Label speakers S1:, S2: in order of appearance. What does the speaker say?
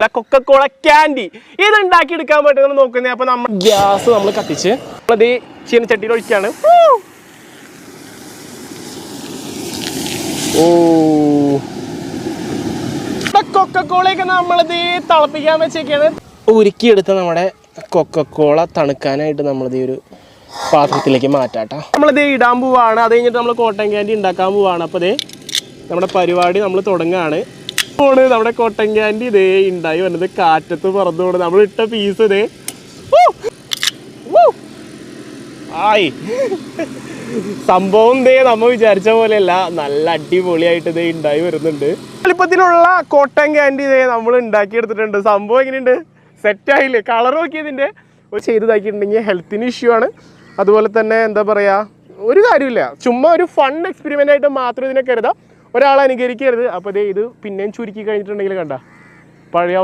S1: Coca Cola candy ഇത് ഉണ്ടാക്കി എടുക്കാൻ പറ്റുമെന്ന് നോക്കുന്നത്. അപ്പൊ നമ്മൾ ഗ്യാസ് നമ്മൾ കത്തിച്ച് നമ്മളത് ചീനച്ചട്ടിയിൽ ഒഴിക്കാണ്. ഓ കൊക്കക്കോളയൊക്കെ നമ്മളിത് തിളപ്പിക്കാൻ വെച്ചേക്കാണ്. ഉരുക്കിയെടുത്ത നമ്മുടെ കൊക്കക്കോള തണുക്കാനായിട്ട് നമ്മളിത് ഒരു പാത്രത്തിലേക്ക് മാറ്റാട്ടോ. നമ്മളിത് ഇടാൻ പോവാണ്. അത് കഴിഞ്ഞിട്ട് നമ്മൾ കോട്ടൺ ക്യാൻഡി ഉണ്ടാക്കാൻ പോവാണ്. അപ്പോൾ ഇതേ നമ്മുടെ പരിപാടി നമ്മൾ തുടങ്ങുകയാണ്. നമ്മുടെ കോട്ടൺ ക്യാൻഡി ഇതേ ഉണ്ടായി വന്നത് കാറ്റത്ത് പറന്നു പോണ്. നമ്മൾ ഇട്ട പീസ് ഇതേ ആയി സംഭവം ഇതേ നമ്മൾ വിചാരിച്ച പോലെയല്ല, നല്ല അടിപൊളിയായിട്ട് ഇതേ ഉണ്ടായി വരുന്നുണ്ട്. എളുപ്പത്തിലുള്ള കോട്ടൺ ക്യാൻഡി ഇതേ നമ്മൾ ഉണ്ടാക്കിയെടുത്തിട്ടുണ്ട്. സംഭവം എങ്ങനെയുണ്ട്? സെറ്റായില്ലേ? കളർ നോക്കിയതിൻ്റെ ചെയ്തതാക്കിയിട്ടുണ്ടെങ്കിൽ ഹെൽത്തിന് ഇഷ്യൂ ആണ്. അതുപോലെ തന്നെ എന്താ പറയുക, ഒരു കാര്യമില്ല, ചുമ്മാ ഒരു ഫൺ എക്സ്പെരിമെൻ്റ് ആയിട്ട് മാത്രം ഇതിനെ കരുതാം. ഒരാൾ അനുകരിക്കരുത്. അപ്പോൾ ഇത് പിന്നെയും ചുരുക്കി കഴിഞ്ഞിട്ടുണ്ടെങ്കിൽ കണ്ട പഴയ